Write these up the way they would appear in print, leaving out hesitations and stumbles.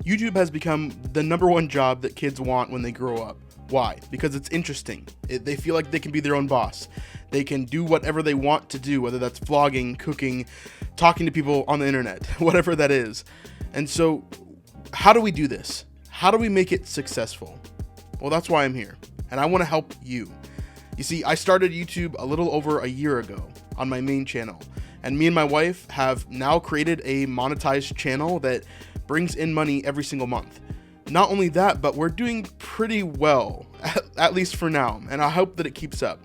YouTube has become the #1 job that kids want when they grow up. Why? Because it's interesting. They feel like they can be their own boss. They can do whatever they want to do, whether that's vlogging, cooking, talking to people on the internet, whatever that is. And so how do we do this? How do we make it successful? Well, that's why I'm here, and I want to help you. You see, I started YouTube a little over a year ago on my main channel, and me and my wife have now created a monetized channel that brings in money every single month. Not only that, but we're doing pretty well, at least for now, and I hope that it keeps up.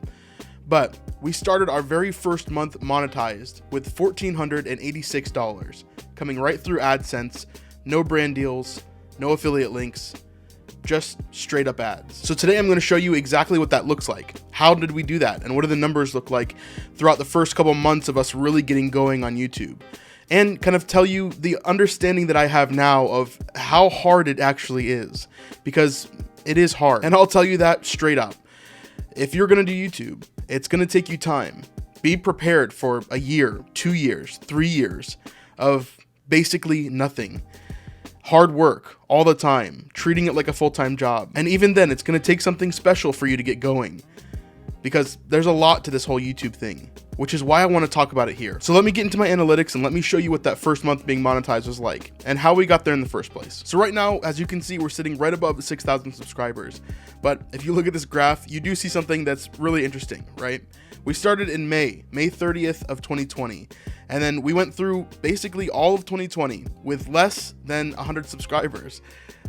But we started our very first month monetized with $1,486, coming right through AdSense, no brand deals, no affiliate links, just straight up ads. So today I'm going to show you exactly what that looks like. How did we do that? And what do the numbers look like throughout the first couple months of us really getting going on YouTube? And kind of tell you the understanding that I have now of how hard it actually is, because it is hard. And I'll tell you that straight up. If you're going to do YouTube, it's going to take you time. Be prepared for a year, 2 years, 3 years of basically nothing. Hard work all the time, treating it like a full-time job. And even then, it's going to take something special for you to get going, because there's a lot to this whole YouTube thing, which is why I want to talk about it here. So let me get into my analytics and let me show you what that first month being monetized was like and how we got there in the first place. So right now, as you can see, we're sitting right above 6,000 subscribers. But if you look at this graph, you do see something that's really interesting, right? We started in May 30th of 2020. And then we went through basically all of 2020 with less than 100 subscribers.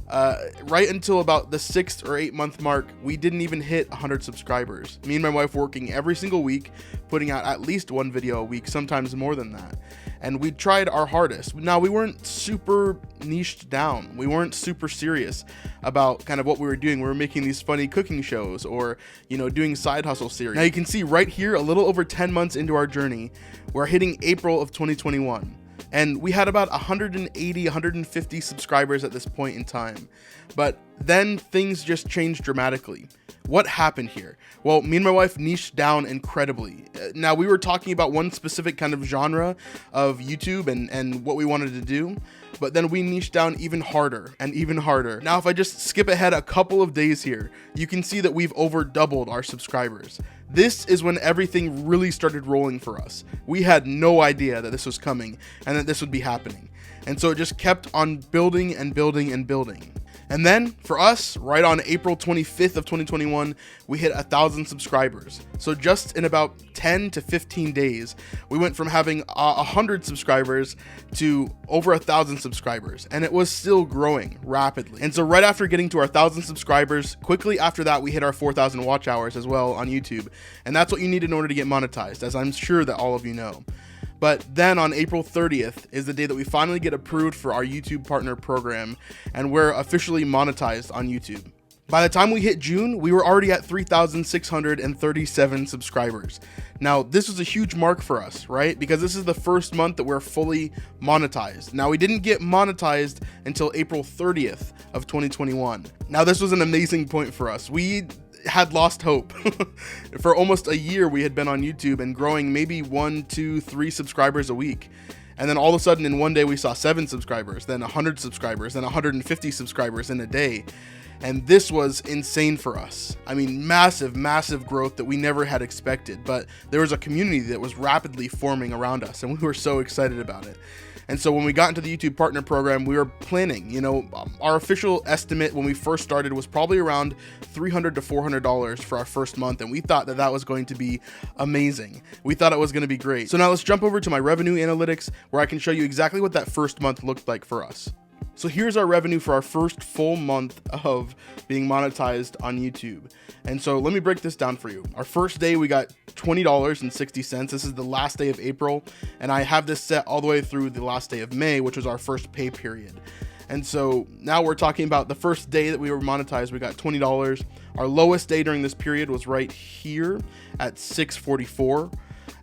Right until about the 6th or 8th month mark, we didn't even hit 100 subscribers. Me and my wife working every single week, putting out at least one video a week, sometimes more than that. And we tried our hardest. Now, we weren't super niched down. We weren't super serious about kind of what we were doing. We were making these funny cooking shows or, doing side hustle series. Now you can see right here, a little over 10 months into our journey, we're hitting April of 2021. And we had about 180, 150 subscribers at this point in time. But then things just changed dramatically. What happened here? Well, me and my wife niched down incredibly. Now, we were talking about one specific kind of genre of YouTube and what we wanted to do, but then we niched down even harder and even harder. Now, if I just skip ahead a couple of days here, you can see that we've over doubled our subscribers. This is when everything really started rolling for us. We had no idea that this was coming and that this would be happening. And so it just kept on building and building and building. And then for us, right on April 25th of 2021, we hit 1,000 subscribers. So just in about 10 to 15 days, we went from having 100 subscribers to over 1,000 subscribers, and it was still growing rapidly. And so right after getting to our 1,000 subscribers, quickly after that, we hit our 4,000 watch hours as well on YouTube. And that's what you need in order to get monetized, as I'm sure that all of you know. But then on April 30th is the day that we finally get approved for our YouTube partner program, and we're officially monetized on YouTube. By the time we hit June, we were already at 3,637 subscribers. Now, this was a huge mark for us, right? Because this is the first month that we're fully monetized. Now, we didn't get monetized until April 30th of 2021. Now, this was an amazing point for us. We had lost hope. For almost a year we had been on YouTube and growing maybe 1, 2, 3 subscribers a week. And then all of a sudden in one day we saw 7 subscribers, then 100 subscribers, then 150 subscribers in a day. And this was insane for us. I mean, massive, massive growth that we never had expected, but there was a community that was rapidly forming around us and we were so excited about it. And so when we got into the YouTube partner program, we were planning, our official estimate when we first started was probably around $300 to $400 for our first month. And we thought that that was going to be amazing. We thought it was going to be great. So now let's jump over to my revenue analytics where I can show you exactly what that first month looked like for us. So here's our revenue for our first full month of being monetized on YouTube. And so let me break this down for you. Our first day, we got $20.60. This is the last day of April. And I have this set all the way through the last day of May, which was our first pay period. And so now we're talking about the first day that we were monetized, we got $20. Our lowest day during this period was right here at $6.44.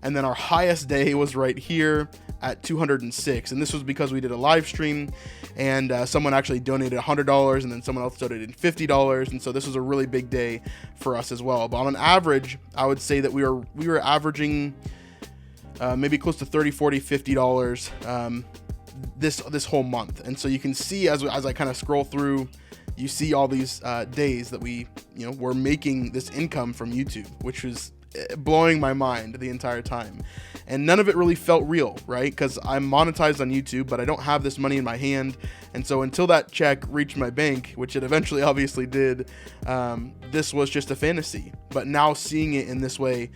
And then our highest day was right here at $206. And this was because we did a live stream and someone actually donated $100 and then someone else donated $50. And so this was a really big day for us as well. But on an average, I would say that we were averaging maybe close to $30, $40, $50 this whole month. And so you can see as I kind of scroll through, you see all these days that we were making this income from YouTube, which was blowing my mind the entire time. And none of it really felt real, right? Because I'm monetized on YouTube, but I don't have this money in my hand. And so until that check reached my bank, which it eventually obviously did, this was just a fantasy. But now seeing it in this way,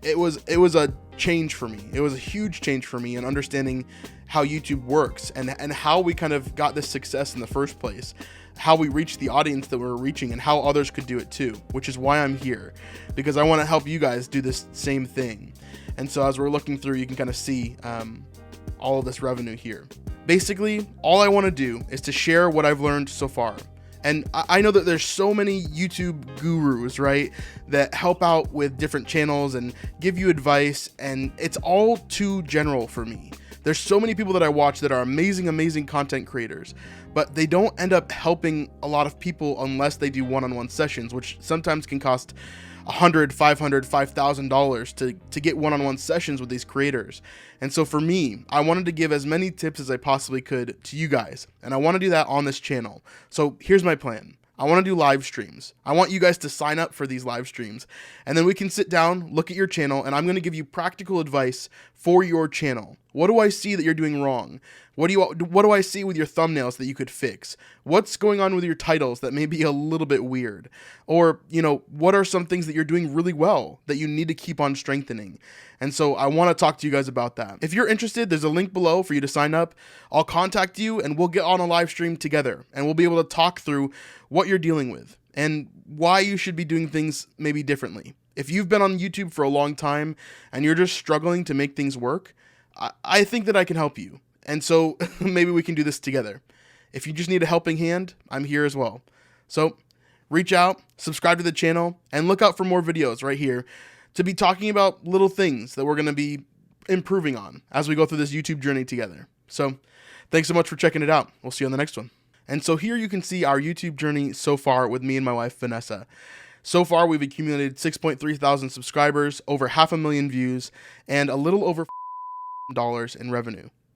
it was a change for me. It was a huge change for me in understanding how YouTube works and how we kind of got this success in the first place, how we reached the audience that we're reaching, and how others could do it too, which is why I'm here, because I want to help you guys do this same thing. And so as we're looking through, you can kind of see all of this revenue here. Basically, all I want to do is to share what I've learned so far. And I know that there's so many YouTube gurus, right, that help out with different channels and give you advice, and it's all too general for me. There's so many people that I watch that are amazing content creators, but they don't end up helping a lot of people unless they do one-on-one sessions, which sometimes can cost $100, $500, $5,000 to get one-on-one sessions with these creators. And so for me, I wanted to give as many tips as I possibly could to you guys, and I want to do that on this channel. So here's my plan. I want to do live streams. I want you guys to sign up for these live streams, and then we can sit down, look at your channel, and I'm going to give you practical advice for your channel. What do I see that you're doing wrong? What do I see with your thumbnails that you could fix? What's going on with your titles that may be a little bit weird? Or, what are some things that you're doing really well that you need to keep on strengthening? And so I want to talk to you guys about that. If you're interested, there's a link below for you to sign up. I'll contact you and we'll get on a live stream together, and we'll be able to talk through what you're dealing with and why you should be doing things maybe differently. If you've been on YouTube for a long time and you're just struggling to make things work, I think that I can help you. And so maybe we can do this together. If you just need a helping hand, I'm here as well. So reach out, subscribe to the channel, and look out for more videos right here to be talking about little things that we're going to be improving on as we go through this YouTube journey together. So thanks so much for checking it out. We'll see you on the next one. And so here you can see our YouTube journey so far with me and my wife, Vanessa. So far, we've accumulated 6.3 thousand subscribers, over 500,000 views, and a little over $dollars in revenue.